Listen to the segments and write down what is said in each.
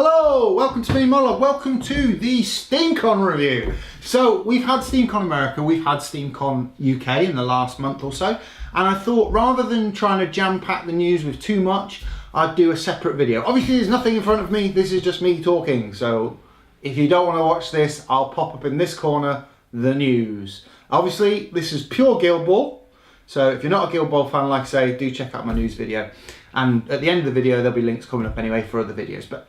Hello, welcome to Mini-Modelog, welcome to the Steamcon review. So we've had Steamcon America, we've had Steamcon UK in the last month or so, and I thought rather than trying to jam-pack the news with too much, I'd do a separate video. Obviously there's nothing in front of me, this is just me talking, so if you don't want to watch this, I'll pop up in this corner, the news. Obviously this is pure Guild Ball, so if you're not a Guild Ball fan, like I say, do check out my news video. And at the end of the video there'll be links coming up anyway for other videos. But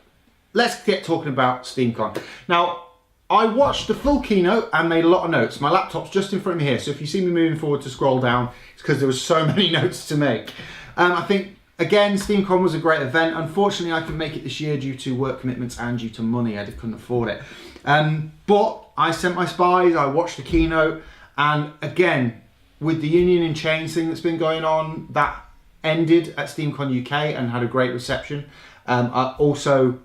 let's get talking about Steamcon. Now, I watched the full keynote and made a lot of notes. My laptop's just in front of me here, so if you see me moving forward to scroll down, it's because there was so many notes to make. I think, again, Steamcon was a great event. Unfortunately, I couldn't make it this year due to work commitments and due to money. I couldn't afford it. But I sent my spies, I watched the keynote, and again, with the Union in Chains thing that's been going on, that ended at Steamcon UK and had a great reception. Also,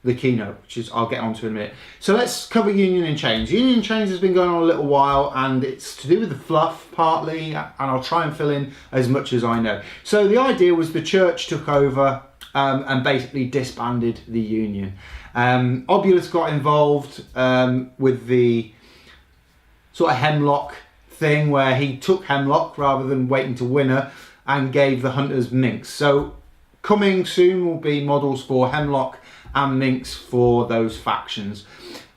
the keynote, which is I'll get onto in a minute. So let's cover Union in Chains. Union in Chains has been going on a little while, and it's to do with the fluff partly, and I'll try and fill in as much as I know. So the idea was the church took over and basically disbanded the Union. Obulus got involved with the sort of Hemlock thing, where he took Hemlock rather than waiting to winter and gave the hunters Minks. So coming soon will be models for Hemlock and Minks for those factions.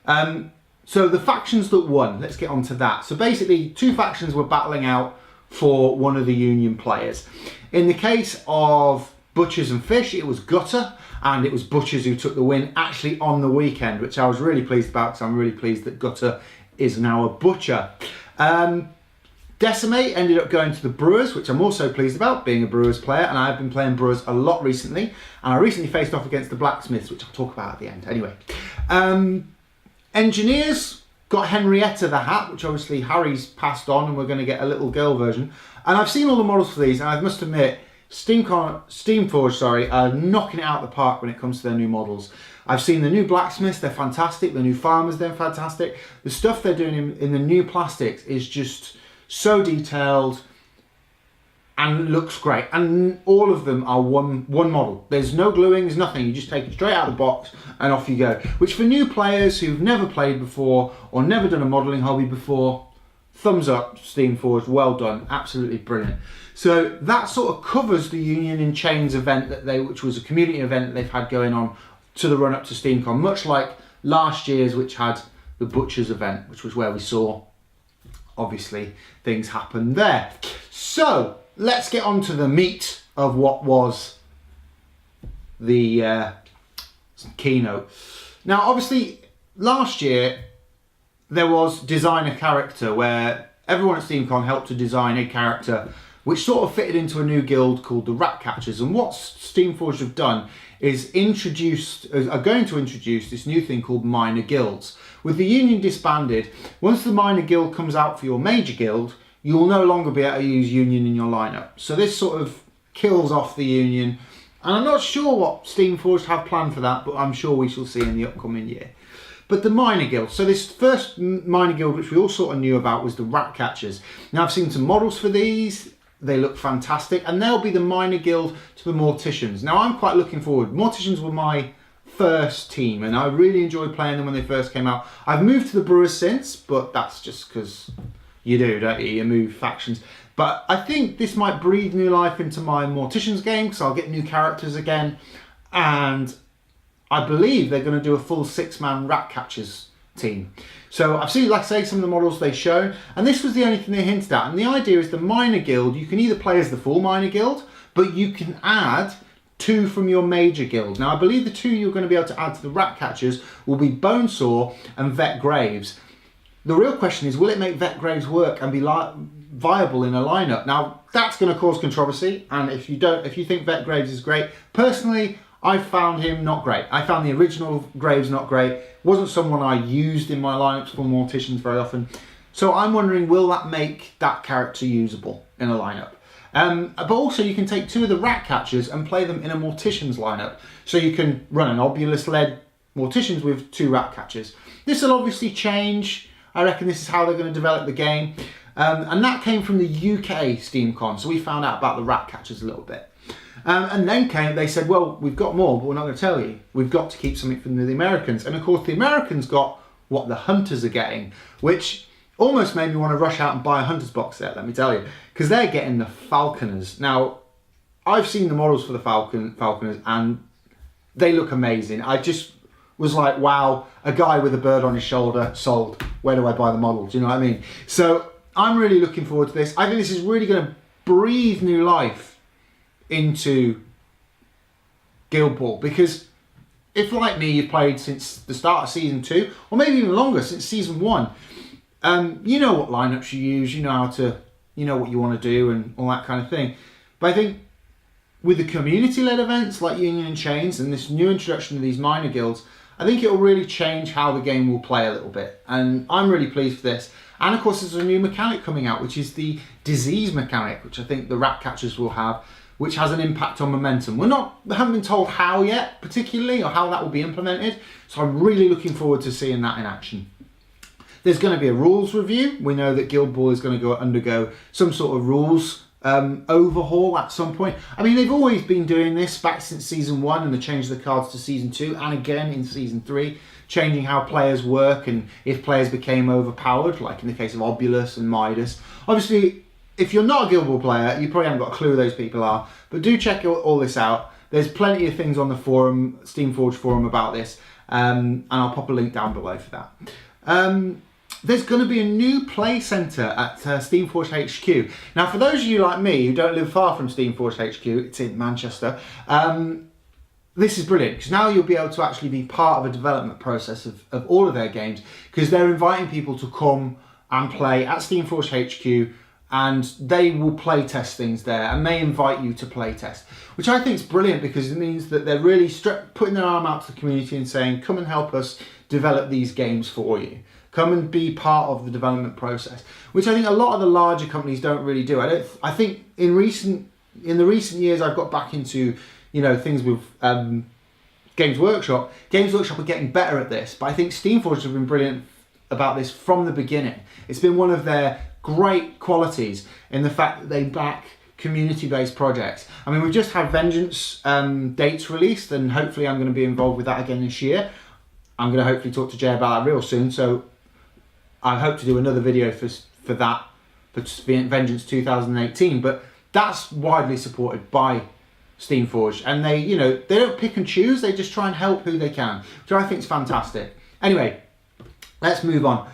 So the factions that won, let's get on to that. So basically two factions were battling out for one of the Union players. In the case of Butchers and Fish, it was Godtear, and it was Butchers who took the win actually on the weekend, which I was really pleased about, because I'm really pleased that Godtear is now a Butcher. Decimate ended up going to the Brewers, which I'm also pleased about, being a Brewers player, and I've been playing Brewers a lot recently, and I recently faced off against the Blacksmiths, which I'll talk about at the end. Anyway, Engineers got Henrietta the Hat, which obviously Harry's passed on, and we're going to get a little girl version. And I've seen all the models for these, and I must admit, Steamforge, are knocking it out of the park when it comes to their new models. I've seen the new Blacksmiths, they're fantastic. The new Farmers, they're fantastic. The stuff they're doing in the new plastics is just so detailed and looks great, and all of them are one model. There's no gluing, there's nothing. You just take it straight out of the box and off you go, which for new players who've never played before or never done a modeling hobby before, thumbs up, Steamforge, well done, absolutely brilliant. So that sort of covers the Union in Chains event which was a community event that they've had going on to the run up to Steamcon, much like last year's, which had the Butchers event, which was where we saw obviously things happen there. So let's get on to the meat of what was the keynote. Now obviously last year there was design a character, where everyone at Steamcon helped to design a character which sort of fitted into a new guild called the Rat Catchers. And what Steamforge have done is are going to introduce this new thing called minor guilds. With the Union disbanded, once the minor guild comes out for your major guild, you will no longer be able to use Union in your lineup. So this sort of kills off the Union, and I'm not sure what Steamforge have planned for that, but I'm sure we shall see in the upcoming year. But the minor guild, so this first minor guild which we all sort of knew about was the Rat Catchers. Now I've seen some models for these, they look fantastic, and they'll be the minor guild to the Morticians. Now I'm quite looking forward. Morticians were my first team, and I really enjoyed playing them when they first came out. I've moved to the Brewers since, but that's just because you do, don't you? You move factions. But I think this might breathe new life into my Morticians game, because I'll get new characters again, and I believe they're going to do a full 6-man Rat Catchers team. So I've seen, like I say, some of the models they've shown, and this was the only thing they hinted at. And the idea is the minor guild, you can either play as the full minor guild, but you can add 2 from your major guild. Now I believe the 2 you're going to be able to add to the Rat Catchers will be Bonesaw and Vet Graves. The real question is, will it make Vet Graves work and be viable in a lineup? Now that's going to cause controversy, and if you think Vet Graves is great, personally I found him not great. I found the original Graves not great. Wasn't someone I used in my lineups for Morticians very often. So I'm wondering, will that make that character usable in a lineup? But also you can take 2 of the Rat Catchers and play them in a Morticians lineup. So you can run an Obulus-led Morticians with 2 Rat Catchers. This will obviously change. I reckon this is how they're going to develop the game. And that came from the UK Steamcon, so we found out about the Rat Catchers a little bit. And then they said, well, we've got more, but we're not going to tell you. We've got to keep something from the Americans. And of course, the Americans got what the hunters are getting, which almost made me want to rush out and buy a hunter's box set, let me tell you, because they're getting the falconers. Now, I've seen the models for the falconers, and they look amazing. I just was like, wow, a guy with a bird on his shoulder, sold. Where do I buy the model? Do you know what I mean? So I'm really looking forward to this. I think this is really going to breathe new life into Guild Ball, because if, like me, you've played since the start of Season 2, or maybe even longer, since Season 1, you know what lineups you use, you know how to, you know what you want to do and all that kind of thing. But I think with the community-led events like Union and Chains and this new introduction to these minor guilds, I think it will really change how the game will play a little bit. And I'm really pleased for this. And of course, there's a new mechanic coming out, which is the disease mechanic, which I think the rat catchers will have, which has an impact on momentum. We haven't been told how yet, particularly, or how that will be implemented. So I'm really looking forward to seeing that in action. There's going to be a rules review. We know that Guild Ball is going to undergo some sort of rules overhaul at some point. I mean, they've always been doing this back since Season 1, and they changed the cards to Season 2, and again in Season 3, changing how players work and if players became overpowered, like in the case of Obulus and Midas. Obviously, if you're not a Guild Ball player, you probably haven't got a clue who those people are, but do check all this out. There's plenty of things on the forum, Steamforge forum, about this, and I'll pop a link down below for that. There's going to be a new play centre at Steamforge HQ. Now, for those of you like me who don't live far from Steamforge HQ, it's in Manchester, this is brilliant, because now you'll be able to actually be part of a development process of all of their games, because they're inviting people to come and play at Steamforge HQ, and they will play test things there and may invite you to play test, which I think is brilliant, because it means that they're really putting their arm out to the community and saying, come and help us develop these games for you. Come and be part of the development process, which I think a lot of the larger companies don't really do. I think in the recent years I've got back into, you know, things with Games Workshop. Games Workshop are getting better at this, but I think Steamforge have been brilliant about this from the beginning. It's been one of their great qualities in the fact that they back community-based projects. I mean, we've just had Vengeance dates released, and hopefully I'm going to be involved with that again this year. I'm going to hopefully talk to Jay about that real soon, so I hope to do another video for that, for Vengeance 2018, but that's widely supported by Steamforge, and they, you know, they don't pick and choose, they just try and help who they can, which I think is fantastic. Anyway, let's move on.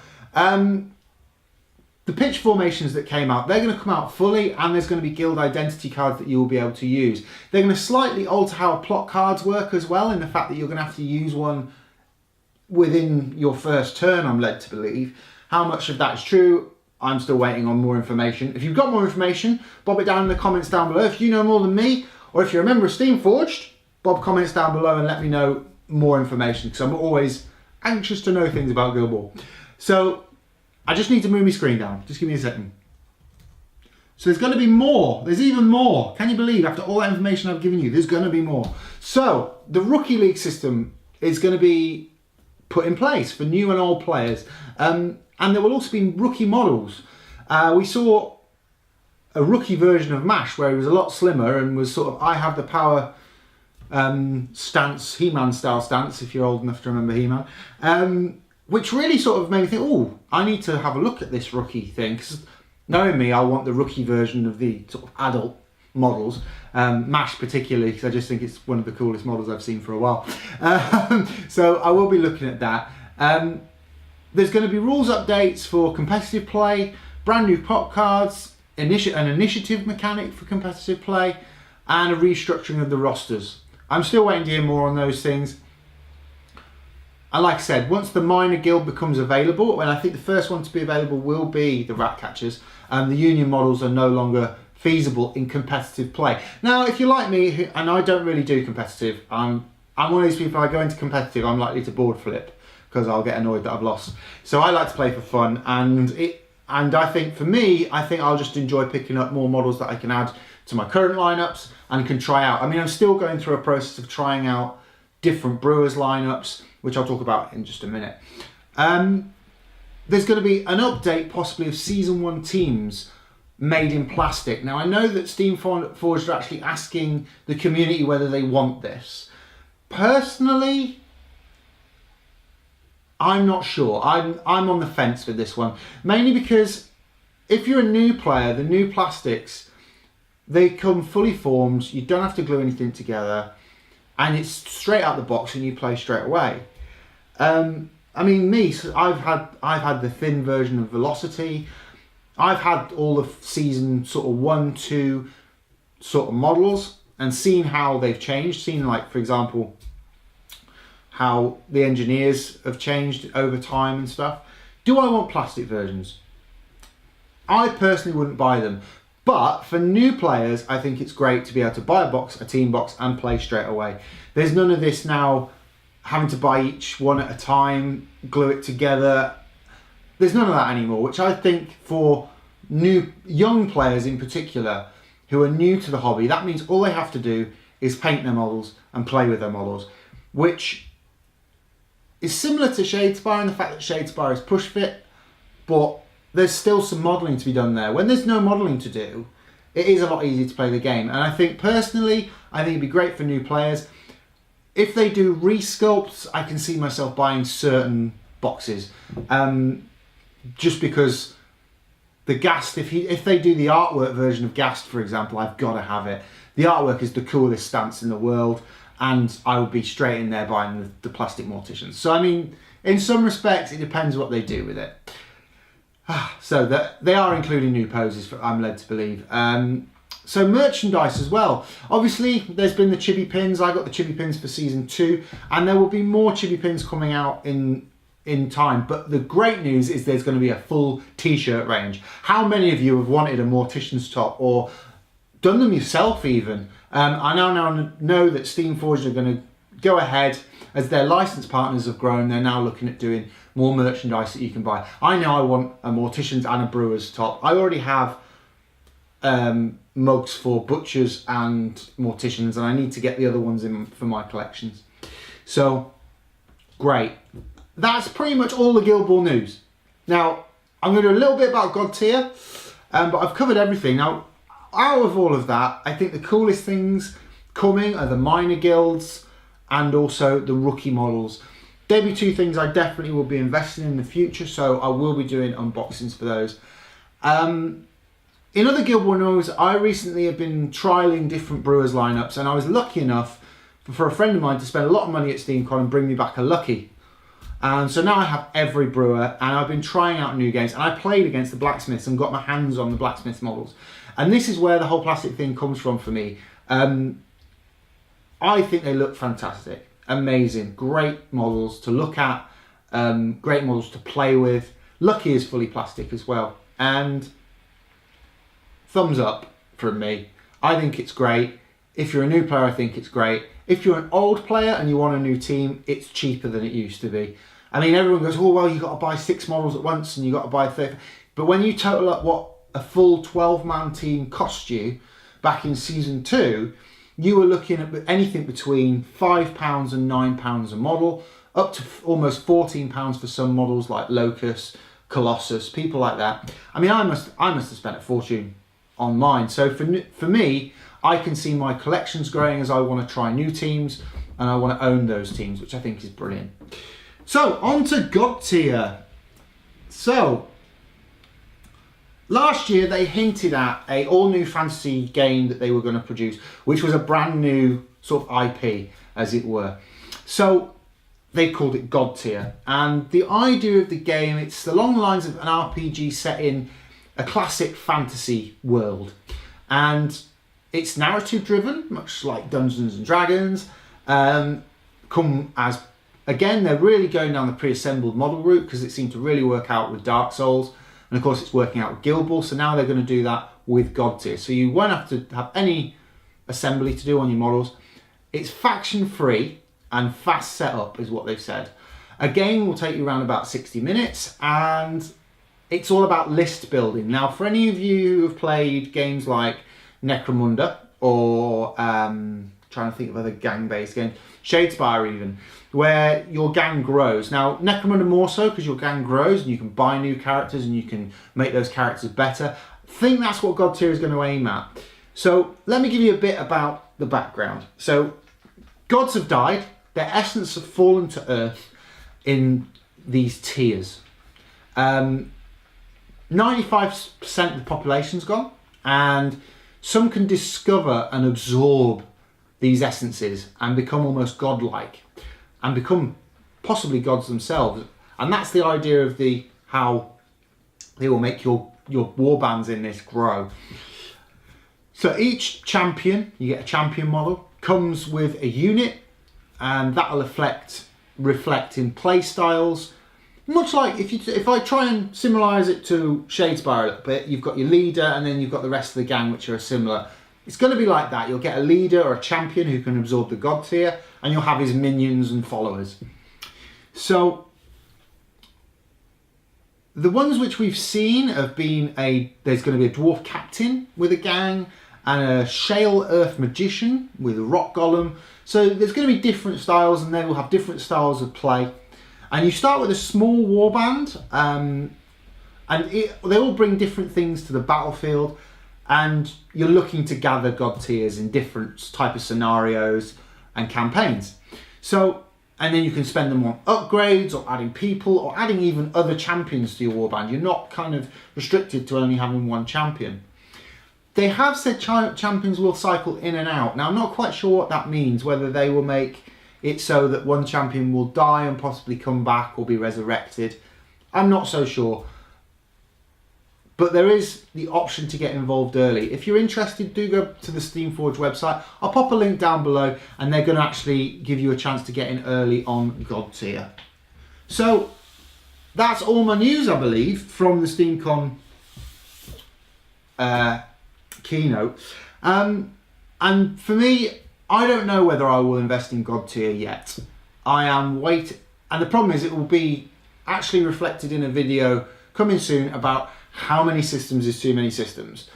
The pitch formations that came out, they're going to come out fully, and there's going to be guild identity cards that you will be able to use. They're going to slightly alter how plot cards work as well, in the fact that you're going to have to use one within your first turn, I'm led to believe. How much of that is true, I'm still waiting on more information. If you've got more information, bob it down in the comments down below. If you know more than me, or if you're a member of Steamforged, bob comments down below and let me know more information, because I'm always anxious to know things about Guild Ball. So I just need to move my screen down. Just give me a second. So there's going to be more. There's even more. Can you believe, after all that information I've given you, there's going to be more. So the Rookie League system is going to be put in place for new and old players. And there will also be rookie models. We saw a rookie version of MASH where he was a lot slimmer and was sort of I have the power stance, He-Man style stance, if you're old enough to remember He-Man, which really sort of made me think, oh, I need to have a look at this rookie thing, because knowing me, I want the rookie version of the sort of adult models, MASH particularly, because I just think it's one of the coolest models I've seen for a while. So I will be looking at that. There's going to be rules updates for competitive play, brand new pot cards, an initiative mechanic for competitive play, and a restructuring of the rosters. I'm still waiting to hear more on those things. And like I said, once the minor guild becomes available, and I think the first one to be available will be the rat catchers, the union models are no longer feasible in competitive play. Now, if you're like me, and I don't really do competitive, I'm one of these people, I go into competitive, I'm likely to board flip, because I'll get annoyed that I've lost. So I like to play for fun, and I think for me, I think I'll just enjoy picking up more models that I can add to my current lineups and can try out. I mean, I'm still going through a process of trying out different Brewers lineups, which I'll talk about in just a minute. There's going to be an update possibly of Season 1 teams made in plastic. Now I know that Steamforged are actually asking the community whether they want this. Personally, I'm not sure. I'm on the fence with this one, mainly because if you're a new player, the new plastics, they come fully formed. You don't have to glue anything together, and it's straight out the box, and you play straight away. I mean, so I've had the thin version of Velocity. I've had all the season sort of 1, 2 sort of models and seen how they've changed. Seen, like, for example, how the engineers have changed over time and stuff. Do I want plastic versions? I personally wouldn't buy them. But for new players, I think it's great to be able to buy a box, a team box, and play straight away. There's none of this now having to buy each one at a time, glue it together. There's none of that anymore, which I think for young players in particular who are new to the hobby, that means all they have to do is paint their models and play with their models, which is similar to Shadespire in the fact that Shadespire is push fit, but there's still some modelling to be done there. When there's no modelling to do, it is a lot easier to play the game. And I think personally, I think it'd be great for new players. If they do resculpts, I can see myself buying certain boxes. Just because the Ghast, if they do the artwork version of Ghast, for example, I've got to have it. The artwork is the coolest stance in the world, and I would be straight in there buying the plastic Morticians. So I mean, in some respects, it depends what they do with it. So they are including new poses, I'm led to believe. So merchandise as well. Obviously, there's been the chibi pins. I got the chibi pins for season 2, and there will be more chibi pins coming out in time. But the great news is there's going to be a full t-shirt range. How many of you have wanted a Mortician's top or done them yourself even? I now know that Steamforged are going to go ahead. As their license partners have grown, they're now looking at doing more merchandise that you can buy. I know I want a Mortician's and a Brewer's top. I already have mugs for Butchers and Morticians, and I need to get the other ones in for my collections. So, great. That's pretty much all the Guild Ball news. Now, I'm going to do a little bit about Godtear, but I've covered everything. Now, out of all of that, I think the coolest things coming are the minor guilds and also the rookie models. There'll be 2 things I definitely will be investing in the future, so I will be doing unboxings for those. In other Guild Ball news, I recently have been trialling different Brewers lineups, and I was lucky enough for a friend of mine to spend a lot of money at Steamcon and bring me back a Lucky. And so now I have every brewer, and I've been trying out new games, and I played against the blacksmiths and got my hands on the blacksmith models. And this is where the whole plastic thing comes from for me. I think they look fantastic, amazing, great models to look at, great models to play with. Lucky is fully plastic as well, and thumbs up from me. I think it's great. If you're a new player, I think it's great. If you're an old player and you want a new team, it's cheaper than it used to be. I mean, everyone goes, oh, well, you've got to buy 6 models at once and you've got to buy 30. But when you total up what a full 12-man team cost you back in Season 2, you were looking at anything between £5 and £9 a model, up to almost £14 for some models like Locust, Colossus, people like that. I mean, I must have spent a fortune on mine. So for me, I can see my collections growing as I want to try new teams and I want to own those teams, which I think is brilliant. So on to Godtear. So last year they hinted at a all-new fantasy game that they were going to produce, which was a brand new sort of IP, as it were. So they called it Godtear, and the idea of the game, it's along the lines of an RPG set in a classic fantasy world, and it's narrative driven, much like Dungeons and Dragons. Again, they're really going down the pre-assembled model route because it seemed to really work out with Dark Souls, and of course it's working out with Guild Ball, so now they're going to do that with Godtear. So you won't have to have any assembly to do on your models. It's faction free and fast setup is what they've said. A game will take you around about 60 minutes, and it's all about list building. Now, for any of you who have played games like Necromunda or trying to think of other gang-based games, Shadespire even, where your gang grows. Now, Necromunda more so because your gang grows and you can buy new characters and you can make those characters better. think that's what Godtear is going to aim at. So let me give you a bit about the background. So gods have died, their essence have fallen to earth in these tiers. 95% of the population's gone, and some can discover and absorb these essences and become almost godlike and become possibly gods themselves. And that's the idea of how they will make your warbands in this grow. So each champion, you get a champion model, comes with a unit, and that will reflect in play styles. Much like if I try and similarise it to Shadespire a little bit, you've got your leader and then you've got the rest of the gang which are similar. It's going to be like that. You'll get a leader or a champion who can absorb the god tier, and you'll have his minions and followers. So the ones which we've seen have been there's going to be a dwarf captain with a gang and a shale earth magician with a rock golem. So there's going to be different styles, and they will have different styles of play. And you start with a small warband, and they all bring different things to the battlefield, and you're looking to gather god tiers in different type of scenarios and campaigns. So, and then you can spend them on upgrades or adding people or adding even other champions to your warband. You're not kind of restricted to only having one champion. They have said champions will cycle in and out. Now, I'm not quite sure what that means, whether they will make it so that one champion will die and possibly come back or be resurrected. I'm not so sure. But there is the option to get involved early. If you're interested, do go to the Steamforge website. I'll pop a link down below, and they're going to actually give you a chance to get in early on Godtear. So that's all my news, I believe, from the Steamcon keynote. And for me, I don't know whether I will invest in Godtear yet. I am waiting, and the problem is it will be actually reflected in a video coming soon about how many systems is too many systems.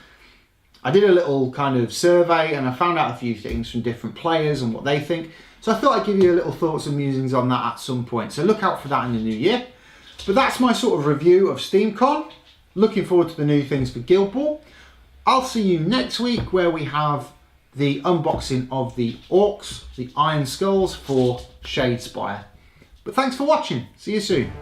I did a little kind of survey, and I found out a few things from different players and what they think. So I thought I'd give you a little thoughts and musings on that at some point. So look out for that in the new year. But that's my sort of review of Steamcon. Looking forward to the new things for Guild Ball. I'll see you next week, where we have the unboxing of the Orcs, the Iron Skulls for Shadespire. But thanks for watching. See you soon.